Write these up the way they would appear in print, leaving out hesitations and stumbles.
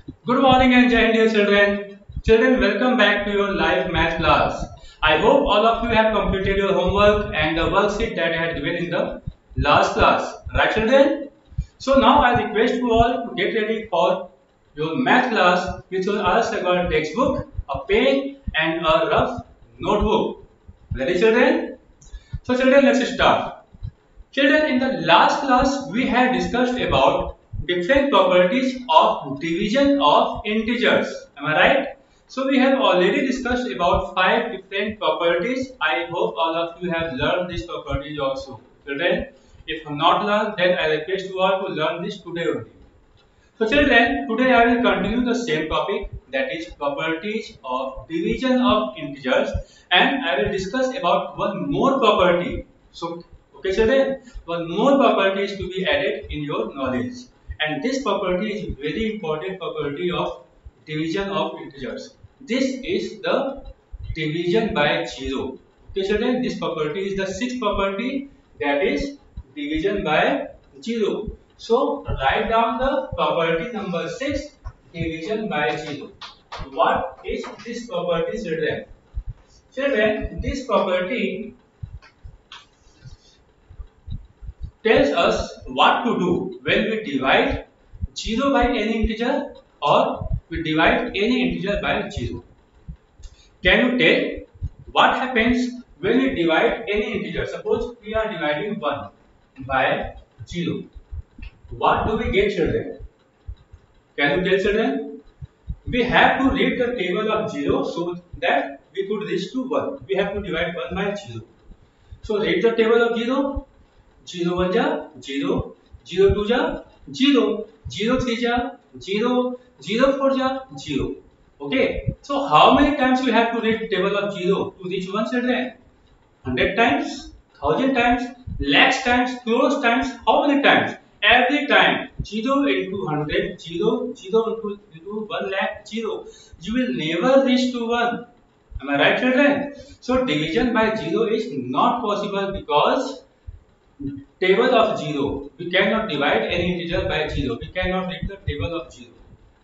Good morning and Jai Hind, dear children. Children, welcome back to your live math class. I hope all of you have completed your homework and the worksheet that I had given in the last class. Right, children? So now I request you all to get ready for your math class, which will ask about a textbook, a pen, and a rough notebook. Ready, children? So, children, let's start. Children, in the last class, we had discussed about different properties of division of integers. Am I right? So we have already discussed about 5 different properties. I hope all of you have learned these properties also. Children, if not learned, then I request you all to learn this today only. So children, today I will continue the same topic, that is properties of division of integers, and I will discuss about one more property. So okay children, one more property is to be added in your knowledge, and this property is very important property of division of integers. This is the division by zero. Okay children, this property is the sixth property, that is division by zero. So write down the property number 6, division by 0. What is this property, children? Children, this property tells us what to do when we divide 0 by any integer or we divide any integer by 0. Can you tell what happens when we divide any integer? Suppose we are dividing 1 by 0. What do we get, children? Can you tell, children? We have to read the table of 0 so that we could reach to 1. We have to divide 1 by 0. So read the table of 0. 0 1 ja 0, 0 2 ja 0, 0 3 ja 0, 0 4 ja 0. Okay. So how many times we have to read table of 0 to reach 1, children? 100 times, 1000 times, lakhs times, crores times, how many times? Every time 0 into 100, 0, 0 into 1 lakh, 0. You will never reach to 1. Am I right, children? So division by 0 is not possible because table of 0. We cannot divide any integer by 0. We cannot read the table of 0.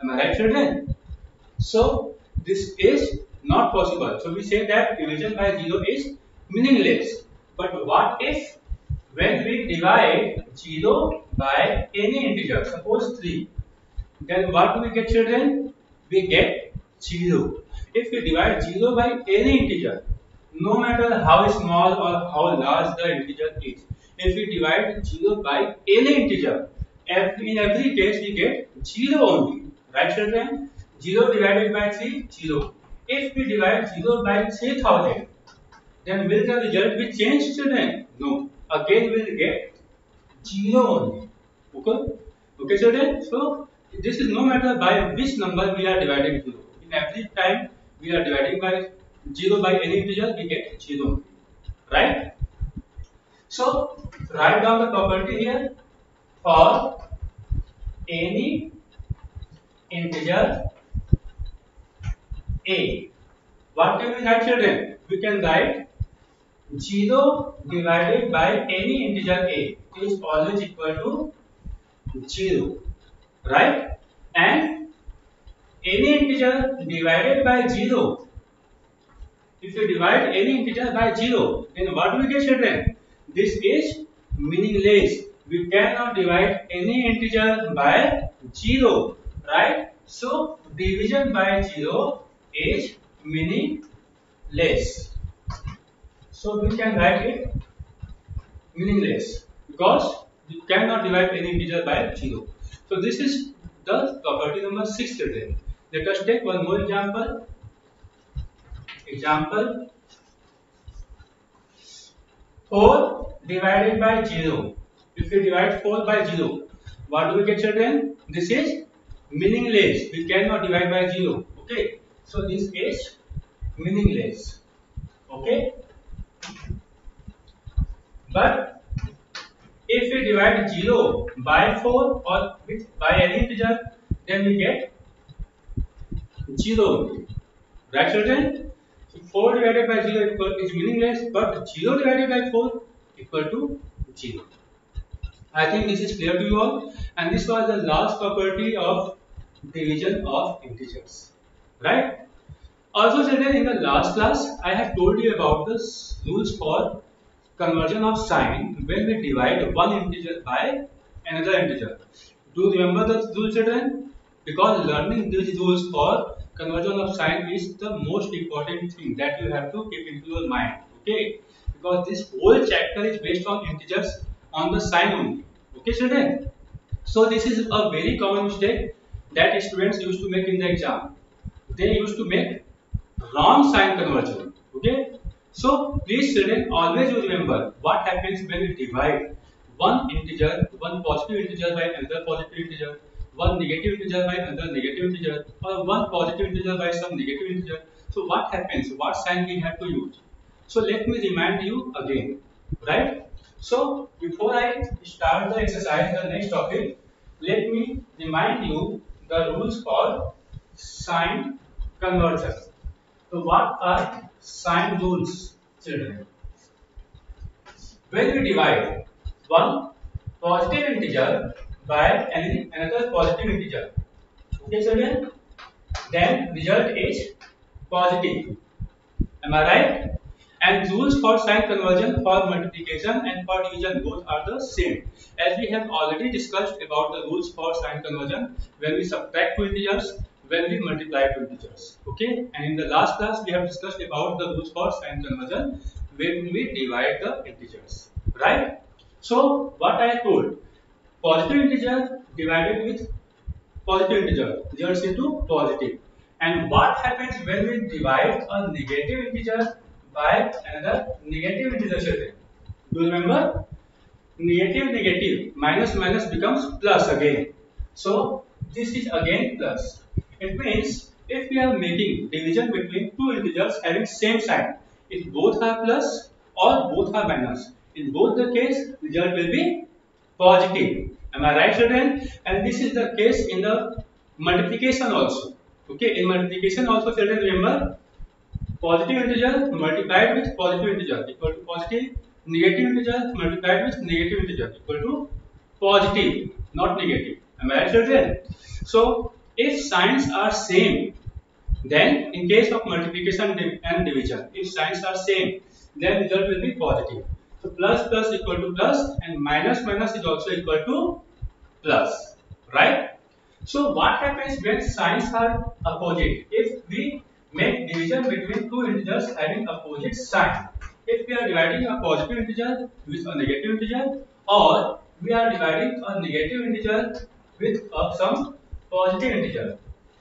Am I right, children? So this is not possible. So we say that division by 0 is meaningless. But what if when we divide 0 by any integer, suppose 3, then what do we get, children? We get 0. If we divide 0 by any integer, no matter how small or how large the integer is, if we divide 0 by any integer, in every case we get 0 only. Right, children? 0 divided by 3, 0. If we divide 0 by 3000, then will the result be changed, children? No. Again we will get 0 only. Okay? Okay, children? So, this is no matter by which number we are dividing 0. In every time we are dividing by 0 by any integer, we get 0. Right? So, write down the property here for any integer a. What can we write, children? We can write 0 divided by any integer a is always equal to 0. Right? And any integer divided by 0, if you divide any integer by 0, then what do we get, children? This is meaningless. We cannot divide any integer by 0, right? So division by 0 is meaningless. So we can write it meaningless because you cannot divide any integer by 0. So this is the property number 6, children. Let us take one more example. Example 4 divided by 0. If we divide 4 by 0, what do we get, children? This is meaningless. We cannot divide by 0. Okay. So this is meaningless. Okay. But if we divide 0 by 4 or by any integer, then we get 0. Right, children? So 4 divided by 0 is meaningless, but 0 divided by 4 equal to 0. I think this is clear to you all. And this was the last property of division of integers, right? Also, children, in the last class, I have told you about the rules for conversion of sign when we divide one integer by another integer. Do you remember the rule, children? Because learning these rules for conversion of sign is the most important thing that you have to keep into your mind. Okay? Because this whole chapter is based on integers on the sign only. Okay, children? So this is a very common mistake that students used to make in the exam. They used to make wrong sign conversion. Okay, so please children, always you remember what happens when we divide one integer, one positive integer by another positive integer, one negative integer by another negative integer, or one positive integer by some negative integer. So what happens, what sign we have to use? So let me remind you again, right? So before I start the exercise, the next topic, let me remind you the rules for sign conversion. So what are sign rules, children? When we divide one positive integer by another positive integer, okay, children, then result is positive. Am I right? And rules for sign conversion for multiplication and for division both are the same. As we have already discussed about the rules for sign conversion when we subtract two integers, when we multiply two integers. Okay? And in the last class we have discussed about the rules for sign conversion when we divide the integers. Right? So what I told, positive integer divided with positive integer results into positive. And what happens when we divide a negative integer by another negative integer, children? Do you remember? Negative negative minus minus becomes plus again. So this is again plus. It means if we are making division between two integers having same sign, if both are plus or both are minus, in both the case result will be positive. Am I right, children? And this is the case in the multiplication also. Okay, in multiplication also, children, remember positive integer multiplied with positive integer equal to positive, negative integer multiplied with negative integer equal to positive, not negative. Am I right, children? So if signs are same, then in case of multiplication and division, if signs are same, then result will be positive. So plus plus equal to plus and minus minus is also equal to plus, right? So what happens when signs are opposite? If we make division between two integers having opposite sign, if we are dividing a positive integer with a negative integer, or we are dividing a negative integer with some positive integer,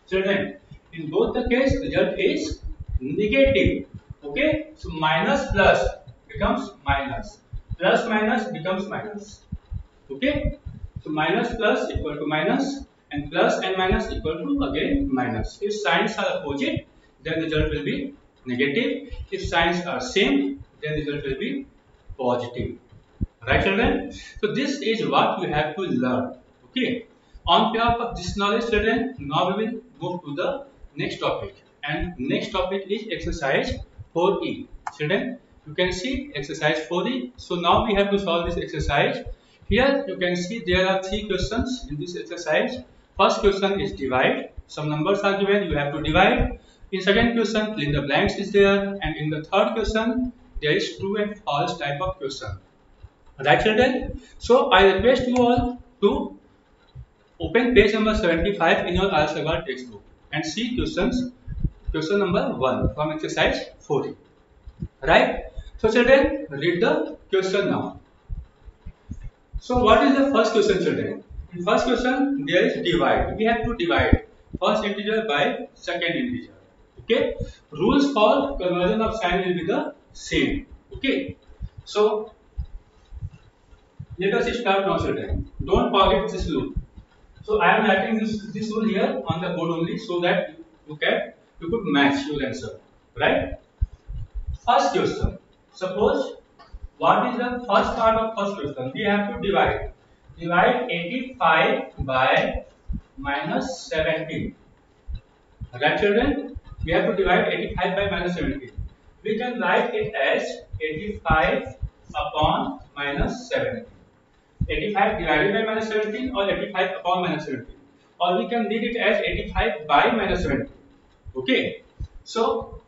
children, in both the case result is negative. Okay, so minus plus becomes minus, plus minus becomes minus. Okay, so minus plus equal to minus and plus and minus equal to again minus. If signs are opposite, then result will be negative. If signs are same, then result will be positive. Right, children? So this is what you have to learn. Okay. On behalf of this knowledge, children, now we will move to the next topic. And next topic is exercise 4E. Children, you can see exercise 4E. So now we have to solve this exercise. Here you can see there are three questions in this exercise. First question is divide. Some numbers are given, you have to divide. In second question, fill in the blanks is there. And in the third question, there is true and false type of question. Right, children? So I request you all to open page number 75 in your IELTS Agar textbook and see questions. Question number 1 from exercise 40. Right? So children, read the question now. So what is the first question, children? In first question, there is divide. We have to divide first integer by second integer. Okay? Rules for conversion of sign will be the same. Okay? So let us start now, children. Don't forget this rule. So I am writing this rule here on the board only so that you could match your answer. Right? First question. Suppose what is the first part of first question? We have to divide. Divide 85 by minus 17. Right, children? We have to divide 85 by minus 17. We can write it as 85 upon minus 17. 85 divided by minus 17 or 85 upon minus 17. or we can read it as 85 by minus 70. Okay, so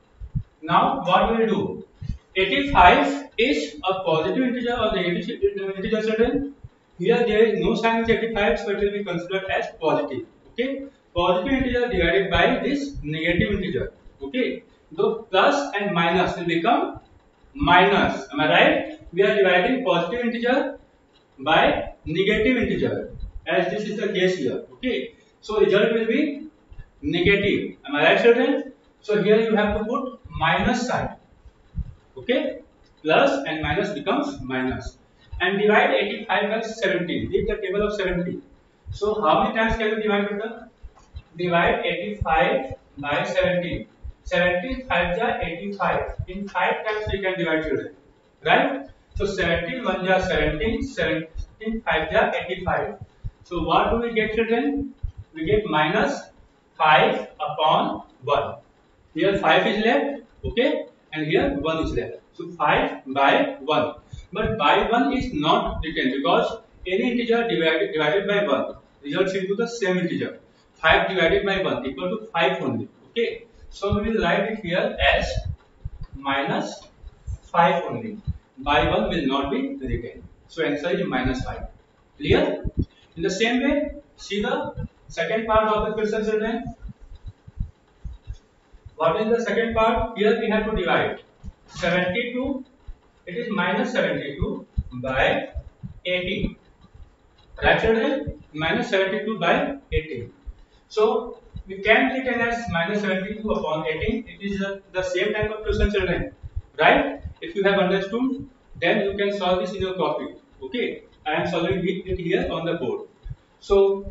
now what we will do? 85 is a positive integer or negative integer, children. Here there is no sign with 85, so it will be considered as positive. Okay, positive integer divided by this negative integer. Okay, so plus and minus will become minus. Am I right? We are dividing positive integer by negative integer, as this is the case here. Okay, so result will be negative. Am I right, children? So here you have to put minus sign. Okay, plus and minus becomes minus, and divide 85 by 17. Read the table of 70. So how many times can you divide with the? Divide 85 by 17. 17 5 ja 85. In 5 times we can divide, children. Right? So 17 1 ja 17. 17 5 ja 85. So what do we get, children? We get minus 5 upon 1. Here 5 is left. Okay? And here 1 is left. So 5 by 1. But by 1 is not written because any integer divided by 1 results into the same integer. 5 divided by 1 equal to 5 only. Okay. So we will write it here as minus 5 only. By 1 will not be written. So answer is minus 5. Clear? In the same way, see the second part of the question, children. What is the second part? Here we have to divide 72. It is minus 72 by 18. Right, children? Minus 72 by 18. So we can written as minus 72 upon 18. It is the same type of question, children. Right? If you have understood, then you can solve this in your copy. Okay? I am solving it here on the board. So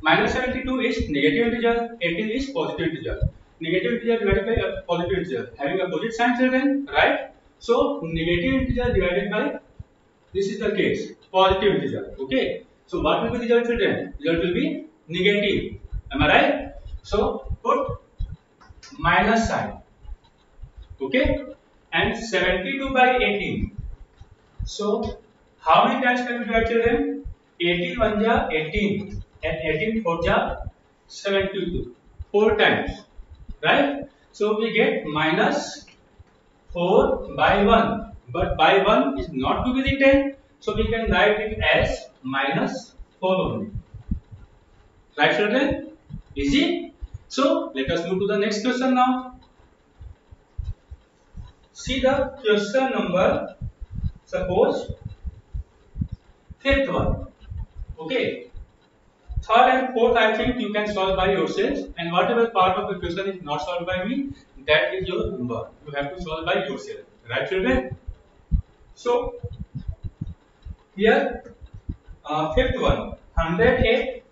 minus 72 is negative integer, 18 is positive integer. Negative integer divided by a positive integer, having opposite sign, children, right? So negative integer divided by, this is the case, positive integer. Okay. So what will be the result, children? Result will be negative. Am I right? So put minus sign. Okay. And 72 by 18. So how many times can we divide, children? 18 1 ja 18 and 18 4 ja 72. 4 times. Right? So we get minus 4 by 1. But by 1 is not to be written. So we can write it as minus 4 only. Right, children? Easy? So let us move to the next question now. See the question number, suppose fifth one. Okay. Third and fourth, I think you can solve by yourself, and whatever part of the question is not solved by me, that is your number. You have to solve by yourself. Right, children? So here, fifth one, 108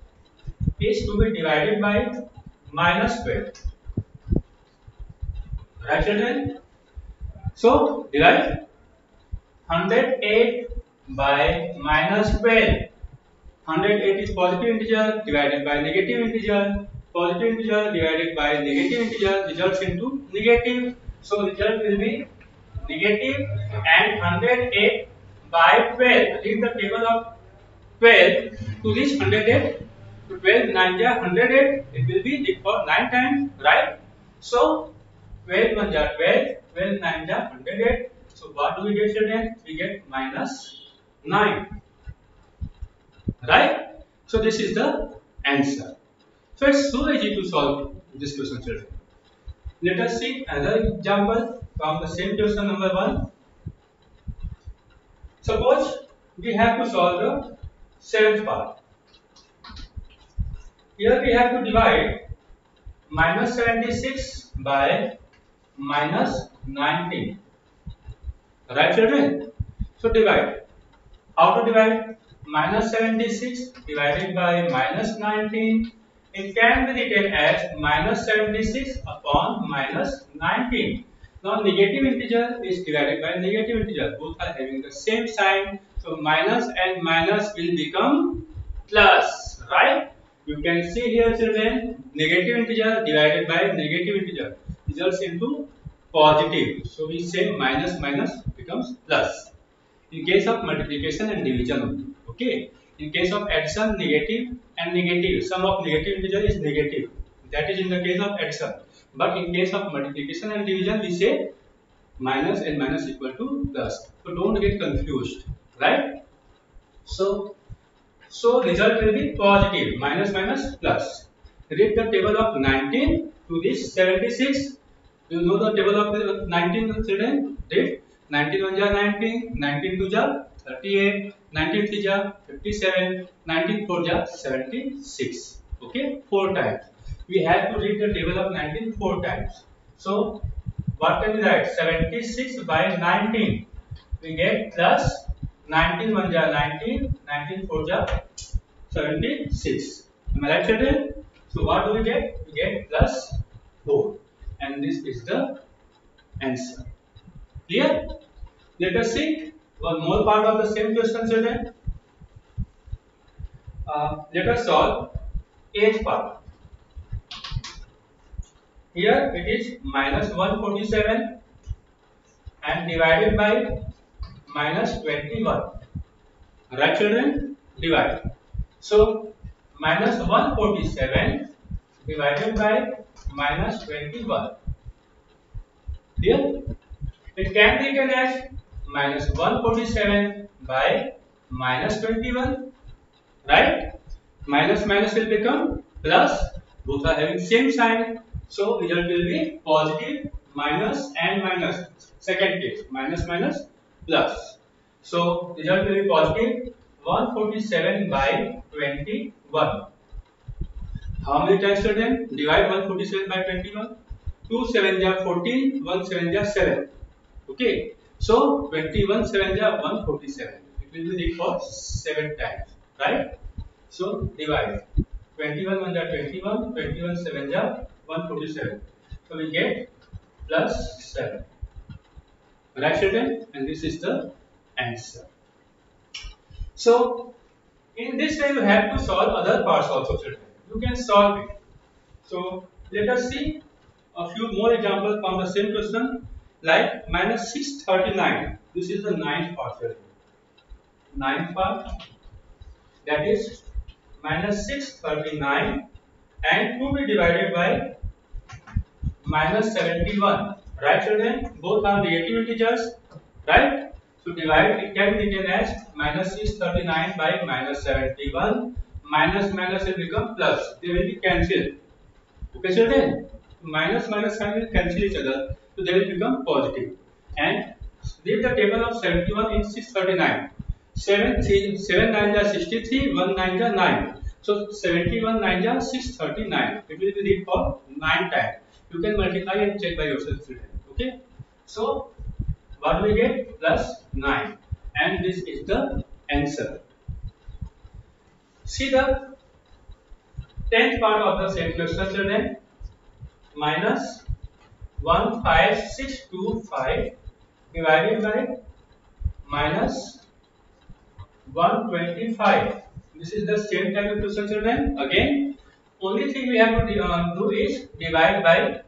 is to be divided by minus 12. Right, children? So divide 108 by minus 12. 108 is positive integer divided by negative integer. Positive integer divided by negative integer results into negative. So result will be negative, and 108 by 12. Read the table of 12 to reach 108. So 12 9 ja 108. It will be for 9 times, right? So 12 1 ja 12. 12 9 ja 108. So what do we get, children? We get minus 9. Right? So this is the answer. So it's so easy to solve this question, children. Let us see another example from the same question number 1. Suppose we have to solve the seventh part. Here we have to divide minus 76 by minus 19. Right, children? So divide. How to divide? Minus 76 divided by minus 19. It can be written as minus 76 upon minus 19. Now negative integer is divided by negative integer. Both are having the same sign. So minus and minus will become plus. Right? You can see here, children, negative integer divided by negative integer results into positive. So we say minus minus becomes plus. In case of multiplication and division only. Okay. In case of addition, negative and negative. Sum of negative integer is negative. That is in the case of addition. But in case of multiplication and division, we say minus and minus equal to plus. So don't get confused, right? So result will be positive. Minus minus plus. Read the table of 19 to this 76. You know the table of 19 children? Read 19 1 ja 19, 19 2 ja 38, 19 3 ja 57, 19 4 ja 76. Okay, 4 times. We have to read the table of 19 4 times. So what can we write? 76 by 19. We get plus 19 1 ja 19, 19 4 ja 76. Am I right, children? So what do we get? We get plus 4. And this is the answer. Clear? Let us see one more part of the same question, children. Let us solve 8th part. Here it is minus 147 and divided by minus 21. Right, children? Divide. So minus 147 divided by minus 21. Clear? It can be written as minus 147 by minus 21. Right? Minus minus will become plus. Both are having same sign. So result will be positive, minus and minus. Second case, minus minus plus. So result will be positive 147 by 21. How many times, children? Divide 147 by 21. 2 7 ja 14, 1 7 ja 7. Okay. So 21 7 ja 147. It will be read for 7 times. Right? So divide. 21 1 ja 21, 21 7 ja 147. So we get plus 7. Right, children? And this is the answer. So in this way you have to solve other parts also, children. You can solve it. So let us see a few more examples from the same question, like minus 639. This is the 9th part, children. 9th part, that is minus 639 and to be divided by minus 71. Right, children? Both are negative integers. Right? So divide, it can be written as minus 639 by minus 71. Minus minus will become plus. They will be cancelled. Okay, children? Minus minus sign will cancel each other. So they will become positive. And leave the table of 71 in 639. 7 9 ja 63, 1 9 ja 9. So 71 9 ja 639. It will be read for 9 times. You can multiply and check by yourself, children. Okay? So what do we get? Plus 9. And this is the answer. See the 10th part of the same question, children. Minus 15625 divided by minus 125. This is the same type of question, children. Again, only thing we have to do is divide by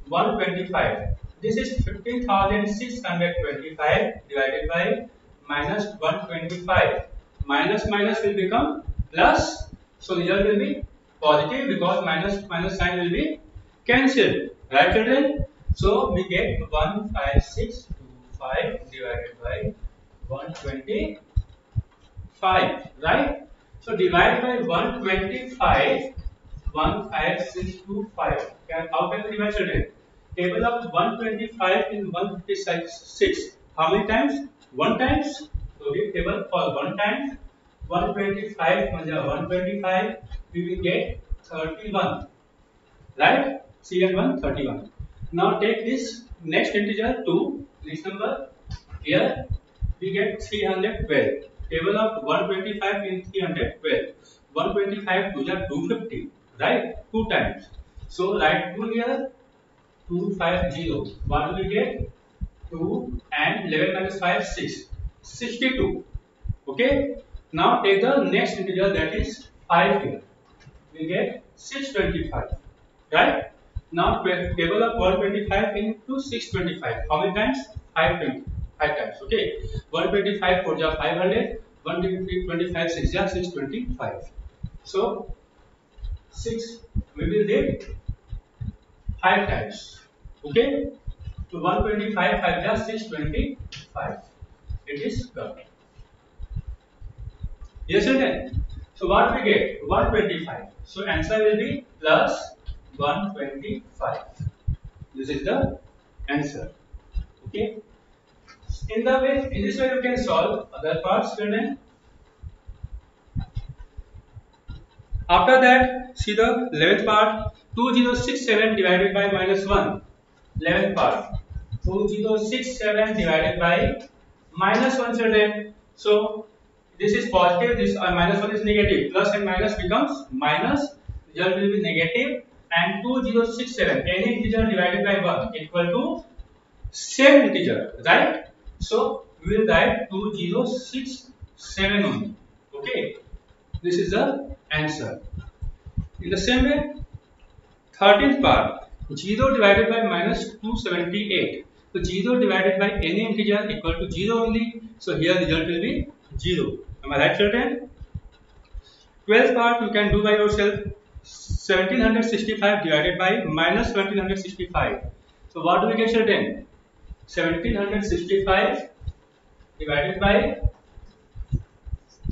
125. This is 15,625 divided by minus 125. Minus minus will become plus. So result will be positive because minus minus sign will be cancelled. Right, children? So we get 15625 divided by 125. Right? So divide by 125. 15625. How can we divide, children? Table of 125 in 156. How many times? 1 times. So we table for 1 time. 125 125. We will get 31. Right? CN1 31. Now take this next integer 2. This number here we get 312. Table of 125 in 312. 125 to 250. Right? 2 times. So write 2 here. 250. What do we get? 2 and 11 minus 5 6. 62. Okay. Now take the next integer, that is 5 here. We get 625. Right? Now table of 125 into 625. How many times? 5 times. Okay. 125 for 500. 125 6 yeah 625. So 6 we will did 5 times. Okay. So 125 5 yeah 625. It is correct. Yes or no? So what we get? 125. So answer will be plus 125. This is the answer. Okay. In this way you can solve other parts, children. After that, see the 11th part. 2067 divided by minus 1. 11th part. 2067 divided by minus 1, children. So this is positive, this minus 1 is negative. Plus and minus becomes minus. Result will be negative. And 2067, any integer divided by 1 equal to same integer, right? So we will write 2067 only. Okay, this is the answer. In the same way, 13th part, 0 divided by minus 278. So 0 divided by any integer equal to 0 only. So here result will be 0. Am I right, children? 12th part you can do by yourself. 1765 divided by minus 1765. So what do we get, children? 1765 divided by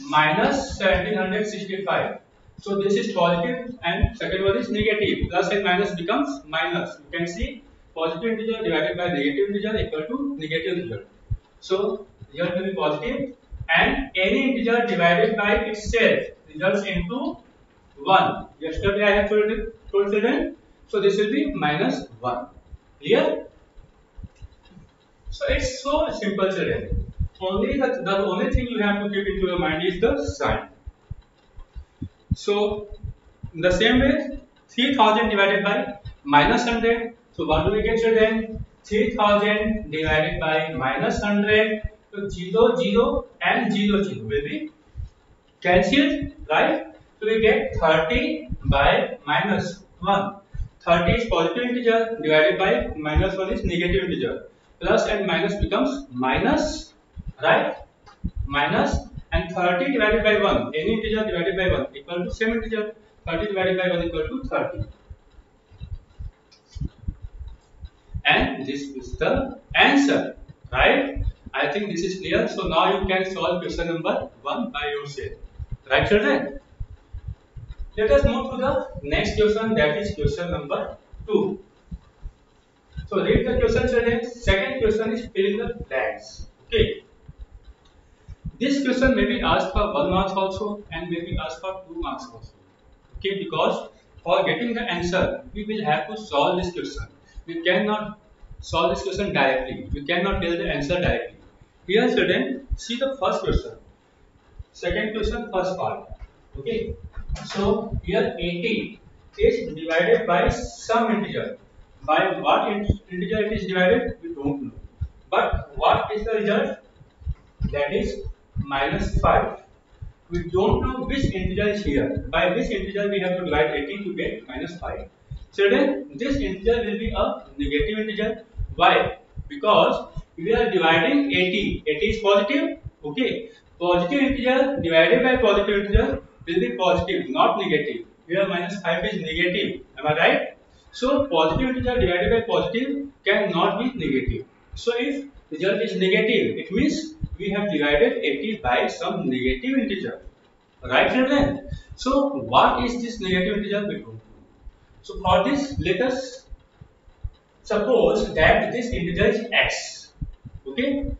minus 1765. So this is positive and second one is negative. Plus and minus becomes minus. You can see positive integer divided by negative integer equal to negative result. So result will be positive and any integer divided by itself results into 1. Yesterday I have told children. So this will be minus 1. Clear? So it's so simple, children. The only thing you have to keep into your mind is the sign. So in the same way, 3000 divided by minus 100. So what do we get, children? 3000 divided by minus 100. So 0 0 and 0 0 will be cancelled, right? So we get 30 by minus 1. 30 is positive integer divided by minus 1 is negative integer. Plus and minus becomes minus, right? Minus and 30 divided by 1. Any integer divided by 1 equal to same integer. 30 divided by 1 equal to 30. And this is the answer, right? I think this is clear. So now you can solve question number 1 by yourself. Right, children? Let us move to the next question, that is question number 2. So read the question, children. Second question is fill in the blanks. Okay. This question may be asked for 1 marks also and may be asked for 2 marks also. Okay, because for getting the answer, we will have to solve this question. We cannot solve this question directly. We cannot tell the answer directly. Here, children, see the first question. Second question, first part. Okay. So here 80 is divided by some integer. By what integer it is divided, we don't know. But what is the result? That is minus 5. We don't know which integer is here. By which integer we have to divide 80 to get minus 5. Children, this integer will be a negative integer. Why? Because we are dividing 80. 80 is positive. Okay. Positive integer divided by positive integer will be positive, not negative. Here minus 5 is negative. Am I right? So positive integer divided by positive cannot be negative. So if result is negative, it means we have divided 80 by some negative integer. Right, children? So what is this negative integer? We don't know. So for this, let us suppose that this integer is x. Okay.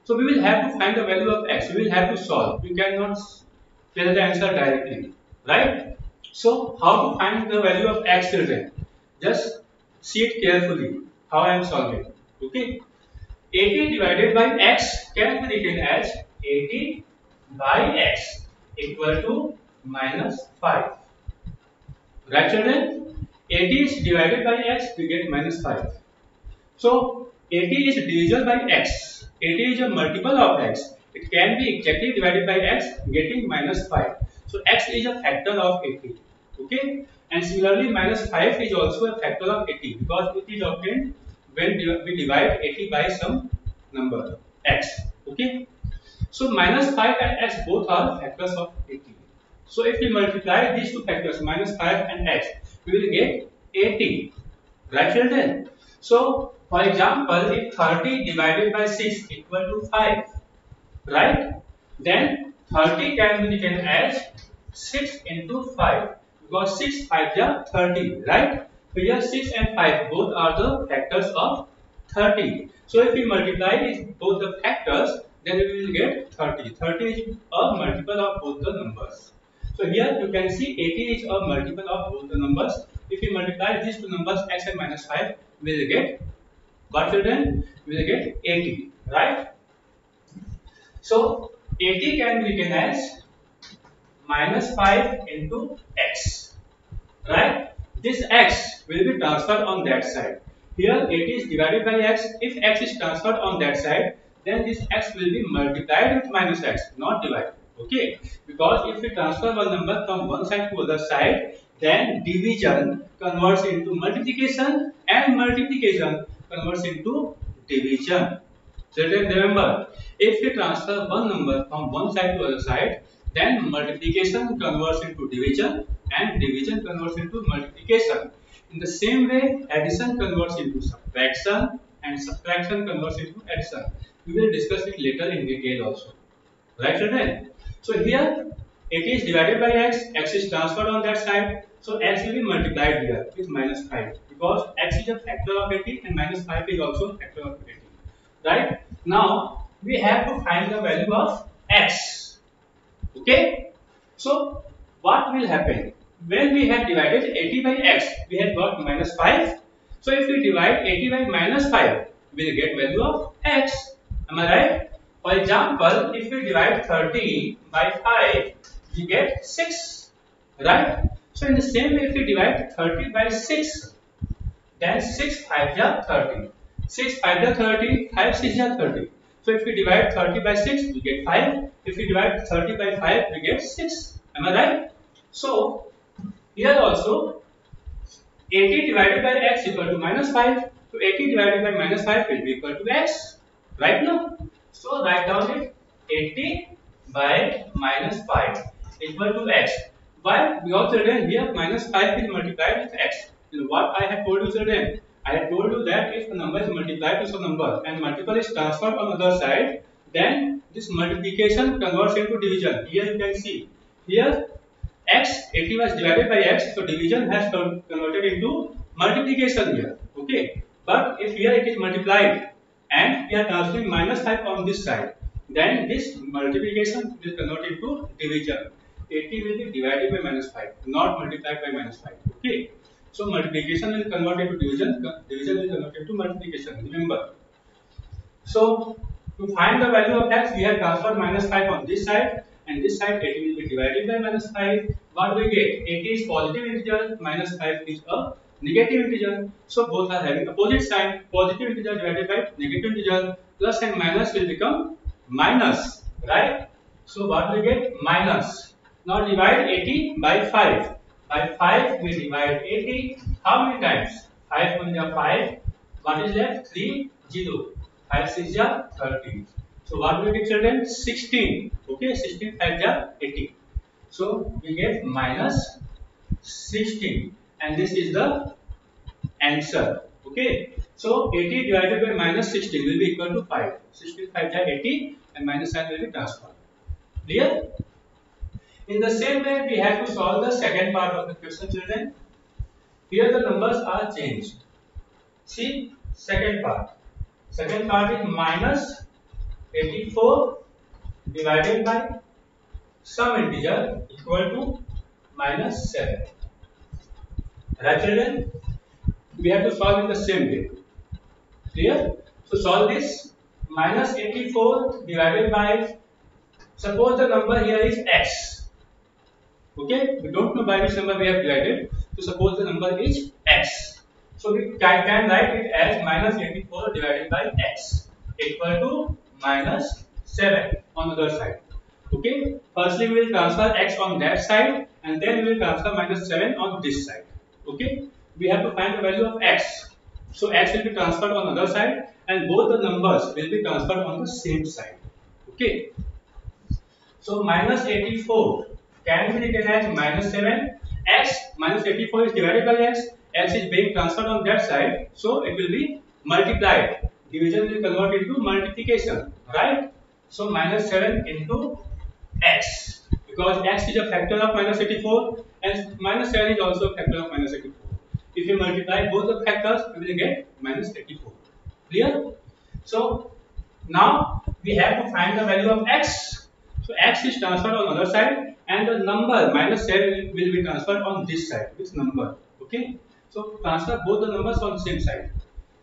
So we will have to find the value of x. We will have to solve. We cannot tell the answer directly, right? So how to find the value of x, children? Just see it carefully. How I am solving. Okay. 80 divided by x can be written as 80 by x equal to minus 5. Right, children? 80 is divided by x, we get minus 5. So 80 is divisible by x. 80 is a multiple of x. It can be exactly divided by x, getting minus 5. So x is a factor of 80. Okay? And similarly, minus 5 is also a factor of 80 because it is obtained when we divide 80 by some number x. Okay? So minus 5 and x both are factors of 80. So if we multiply these two factors, minus 5 and x, we will get 80. Right, children? So for example, if 30 divided by 6 equal to 5, right? Then 30 can be written as 6 into 5, because 6 5 are 30, right? So here 6 and 5 both are the factors of 30. So if we multiply both the factors, then we will get 30. 30 is a multiple of both the numbers. So here you can see 80 is a multiple of both the numbers. If we multiply these two numbers x and minus 5, we will get what, children? We will get 80, right? So 80 can be written as minus 5 into x, right? This x will be transferred on that side. Here 80 is divided by x. If x is transferred on that side, then this x will be multiplied with minus x, not divided. Okay? Because if we transfer one number from one side to other side, then division converts into multiplication and multiplication converts into division. Children, remember, if we transfer one number from one side to other side, then multiplication converts into division and division converts into multiplication. In the same way, addition converts into subtraction and subtraction converts into addition. We will discuss it later in detail also. Right, children? So here, 80 is divided by x is transferred on that side. So x will be multiplied here with minus 5, because x is a factor of 80 and minus 5 is also a factor of 80. Right? Now we have to find the value of x. Okay? So what will happen? When we have divided 80 by x, we have got minus 5. So if we divide 80 by minus 5, we will get value of x. Am I right? For example, if we divide 30 by 5, we get 6. Right? So in the same way, if we divide 30 by 6, then 6 5 are 30. 6 5 are 30, 5 6 are 30. So if we divide 30 by 6, we get 5. If we divide 30 by 5, we get 6. Am I right? So here also 80 divided by x equal to minus 5. So 80 divided by minus 5 will be equal to x. Right now? So write down it, 80 by minus 5 equal to x. Why? Because children, here minus 5 is multiplied with x. What I have told you, children? I have told you that if a number is multiplied to some number and multiple is transferred on other side, then this multiplication converts into division. Here you can see, here x, 80 was divided by x, so division has converted into multiplication here. Okay, but if here it is multiplied and we are transferring minus 5 on this side, then this multiplication will convert into division. 80 will be divided by minus 5, not multiplied by minus 5. Okay. So multiplication will convert into division, division will convert into multiplication. Remember. So to find the value of x, we have transferred minus 5 on this side, and this side 80 will be divided by minus 5. What we get? 80 is positive integer, minus 5 is a negative integer. So both are having opposite sign. Positive integer divided by negative integer, plus and minus will become minus, right? So what we get? Minus. Now divide 80 by 5. By 5 we divide 80. How many times? 5 1 is 5. What is left? 3 0. 5 6 is 30. So what we get, children? 16. Okay, 16 5 is 80. So we get minus 16, and this is the answer. Okay. So 80 divided by minus 16 will be equal to 5. 16 5 is 80, and minus sign will be transferred. Clear? In the same way, we have to solve the second part of the question, children. Here the numbers are changed. See, second part. Second part is minus 84 divided by some integer equal to minus 7. Right, children? We have to solve in the same way. Clear? So solve this. Minus 84 divided by, suppose the number here is x. Okay, we don't know by which number we have divided. So suppose the number is x. So we can write it as minus 84 divided by x equal to minus 7 on the other side. Okay, firstly we will transfer x on that side, and then we will transfer minus 7 on this side. Okay, we have to find the value of x. So x will be transferred on the other side, and both the numbers will be transferred on the same side. Okay. So minus 84 can be written as minus 7. X minus 84 is divided by x. X is being transferred on that side, so it will be multiplied. Division will convert into multiplication, right? So minus 7 into x, because x is a factor of minus 84 and minus 7 is also a factor of minus 84. If you multiply both the factors, we will get minus 84. Clear? So now we have to find the value of x. So x is transferred on the other side and the number minus 7 will be transferred on this side. This number. Okay. So transfer both the numbers on the same side.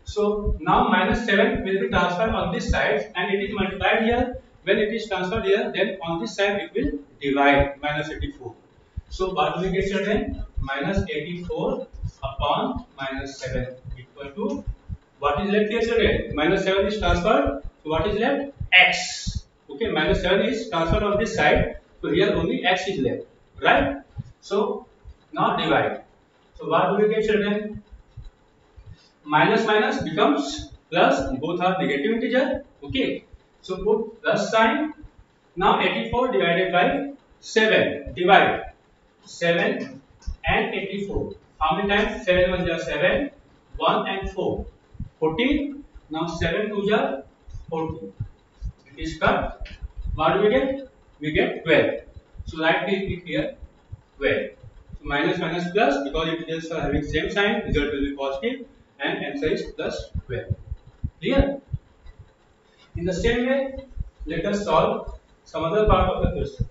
So now minus 7 will be transferred on this side and it is multiplied here. When it is transferred here, then on this side it will divide minus 84. So what do we get, children? Minus 84 upon minus 7 equal to, what is left here, children? Minus 7 is transferred. So what is left? X. Okay, minus 7 is transferred on this side. So here only x is left. Right? So now divide. So what do we get, children? Minus minus becomes plus. Both are negative integer. Okay. So put plus sign. Now 84 divided by 7. Divide. 7 and 84. How many times? 7 1 is 7. 1 and 4. 14. Now 7 2 is 14. It is cut. What do we get? We get 12. So write it here 12. So minus minus plus, because integers are having same sign, result will be positive and answer is plus 12. Clear? In the same way, let us solve some other part of the question.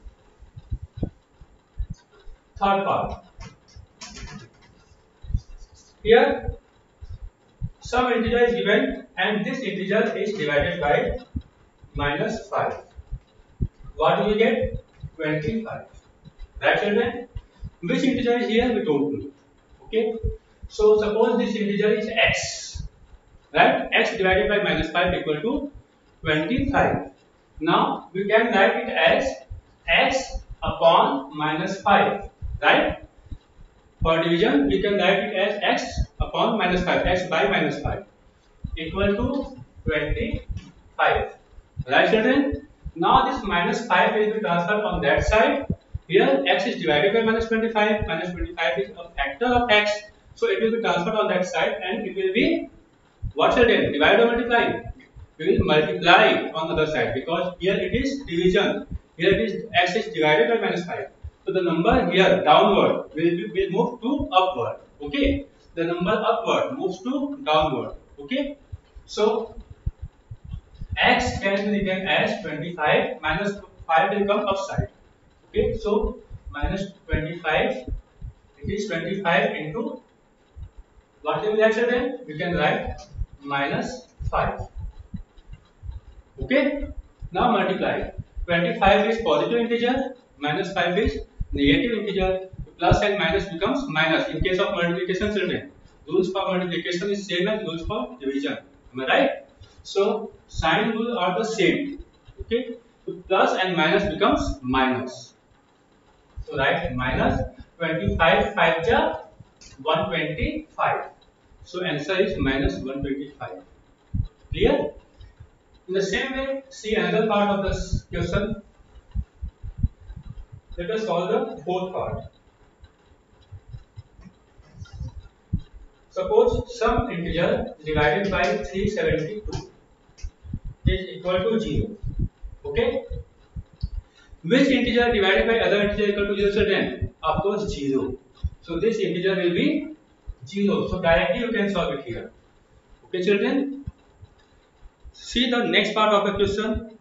Third part. Here some integer is given and this integer is divided by minus 5. What do we get? 25. Right, children? Which integer is here? We don't know. Okay. So suppose this integer is x. Right? X divided by minus 5 equal to 25. Now we can write it as x upon minus 5. Right? For division, we can write it as x upon minus 5. X by minus 5 equal to 25. Right, children? Now this minus 5 will be transferred on that side. Here x is divided by minus 25. Minus 25 is a factor of x. So it will be transferred on that side and it will be, what, children? Divide or multiply? We will multiply on the other side because here it is division. Here it is x is divided by minus 5. So the number here downward will move to upward. Okay. The number upward moves to downward. Okay. So x can be written as 25 minus 5 will come upside. Okay, so minus 25, it is 25 into, what will be that, children? We can write minus 5. Okay, now multiply. 25 is positive integer, minus 5 is negative integer. Plus and minus becomes minus in case of multiplication, children. Rules for multiplication is same as rules for division. Am I right? So sign rules are the same. Okay, so plus and minus becomes minus. So write minus 25 5 ja 125. So answer is minus 125. Clear? In the same way, see another part of this question. Let us solve the fourth part. Suppose some integer divided by 372 is equal to 0. Okay? Which integer divided by other integer equal to 0, children? Of course 0. So this integer will be 0. So directly you can solve it here. Okay, children? See the next part of the question.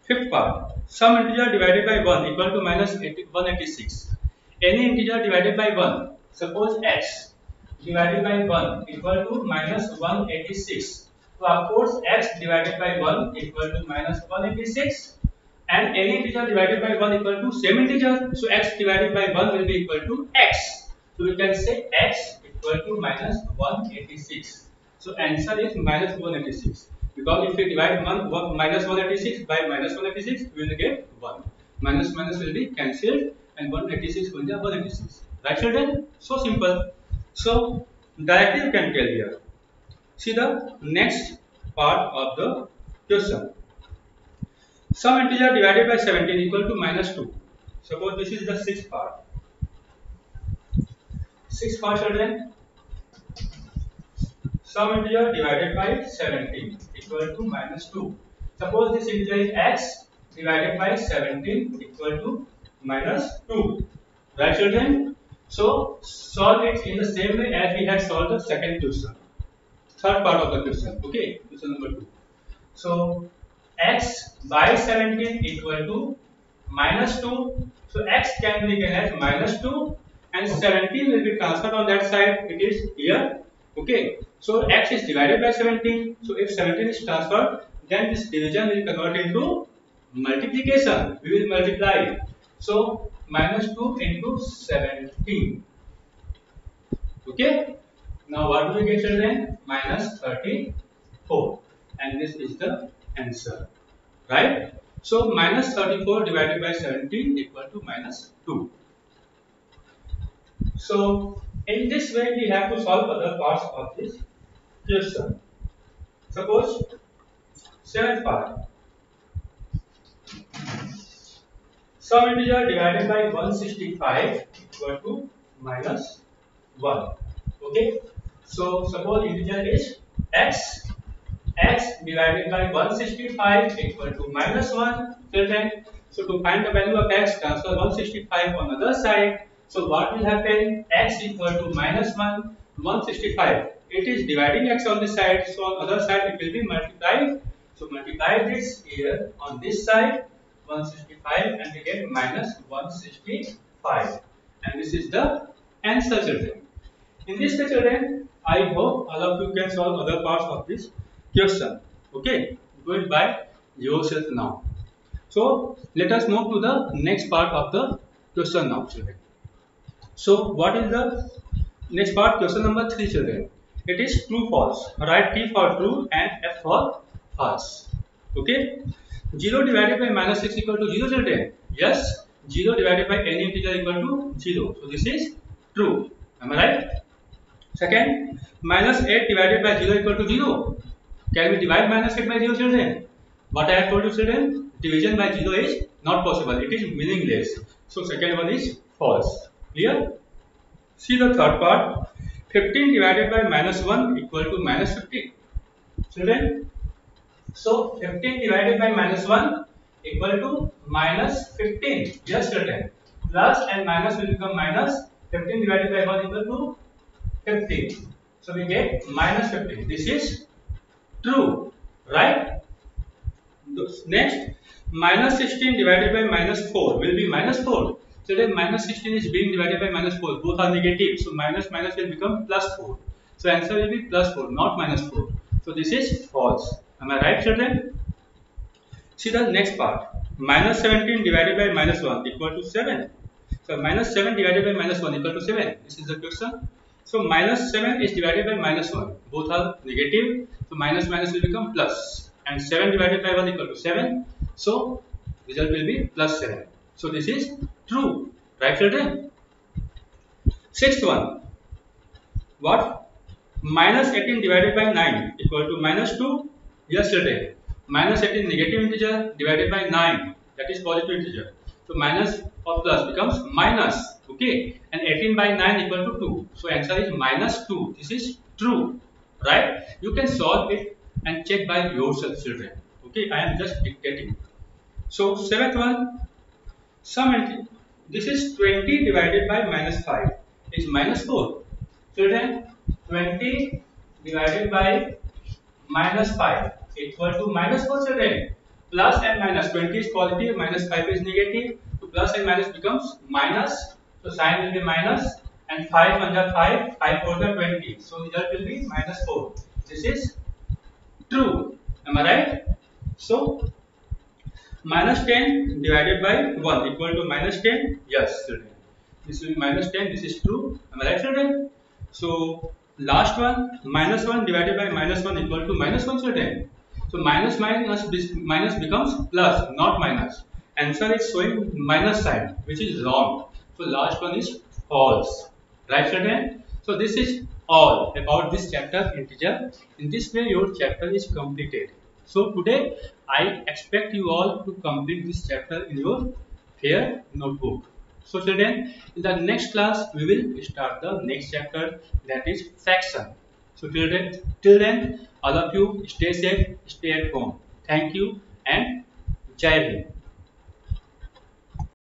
Fifth part. Some integer divided by 1 equal to minus 186. Any integer divided by 1. Suppose x divided by 1 equal to minus 186. So of course x divided by 1 equal to minus 186. And any integer divided by 1 equal to same integer. So x divided by 1 will be equal to x. So we can say x equal to minus 186. So answer is minus 186. Because if we divide minus 186 by minus 186, we will get 1. Minus minus will be cancelled and 186 will be 186. Right, children? So simple. So directly you can tell here. See the next part of the question. Some integer divided by 17 equal to minus 2. Suppose this is the sixth part. Sixth part, children. Some integer divided by 17 equal to minus 2. Suppose this integer is x divided by 17 equal to minus 2. Right, children? So solve it in the same way as we had solved the second question. Third part of the question. Okay, question number 2. So x by 17 equal to minus 2. So x can be written as minus 2 and 17 will be transferred on that side. It is here. Okay. So x is divided by 17. So if 17 is transferred, then this division will convert into multiplication. We will multiply. So minus 2 into 17. Okay. Now what do we get, children? Minus 34. And this is the answer. Right? So minus 34 divided by 17 equal to minus 2. So in this way we have to solve other parts of this question. Suppose seventh part. Some integer divided by 165 equal to minus 1. Okay. So suppose integer is x. X divided by 165 equal to minus 1. Children, so to find the value of x, transfer 165 on the other side. So what will happen? X equal to minus 1, 165. It is dividing x on this side, so on the other side it will be multiplied. So multiply this here on this side, 165, and we get minus 165. And this is the answer, children. In this way, children, I hope all of you can solve other parts of this question. Okay, do it by yourself now. So let us move to the next part of the question now, children. So what is the next part? Question number 3, children. It is true false. Write T for true and F for false. Okay. 0 divided by minus 6 equal to 0, children. Yes. 0 divided by any integer equal to 0. So this is true. Am I right? Second, minus 8 divided by 0 equal to 0. Can we divide minus 8 by 0, children? What I have told you, children, division by 0 is not possible. It is meaningless. So second one is false. Clear? See the third part. 15 divided by minus 1 equal to minus 15. Children, so 15 divided by minus 1 equal to minus 15. Yes, children. Plus and minus will become minus. 15 divided by 1 equal to 15. So we get minus 15. This is true, right? Next, minus 16 divided by minus 4 will be minus 4. So then minus 16 is being divided by minus 4. Both are negative. So minus minus will become plus 4. So answer will be plus 4, not minus 4. So this is false. Am I right, children? See the next part. Minus 17 divided by minus 1 equal to 7. So minus 7 divided by minus 1 equal to 7. This is the question. So minus 7 is divided by minus 1. Both are negative. So minus minus will become plus. And 7 divided by 1 equal to 7. So result will be plus 7. So this is true. Right, children? Sixth one. What? Minus 18 divided by 9 equal to minus 2. Yes, children. Minus 18 negative integer divided by 9. That is positive integer. So minus or plus becomes minus. Okay. And 18 by 9 equal to 2. So answer is minus 2. This is true. Right? You can solve it and check by yourself, children. Okay. I am just dictating. So seventh one. This is 20 divided by minus 5 is minus 4. Children, 20 divided by minus 5 equal to minus 4, children. Plus and minus, 20 is positive, minus 5 is negative. So plus and minus becomes minus. So sign will be minus and 5 under 5, 5 4 the 20. So result will be minus 4. This is true. Am I right? So minus 10 divided by 1 equal to minus 10. Yes, children. This will be minus 10. This is true. Am I right, children? So last one, minus 1 divided by minus 1 equal to minus 1, children. So minus becomes plus, not minus. Answer is showing minus sign, which is wrong. So last one is false. Right, children? So this is all about this chapter integer. In this way, your chapter is completed. So today I expect you all to complete this chapter in your fair notebook. So children, in the next class we will start the next chapter, that is fraction. So children, till then all of you stay safe, stay at home. Thank you and Jai Hind.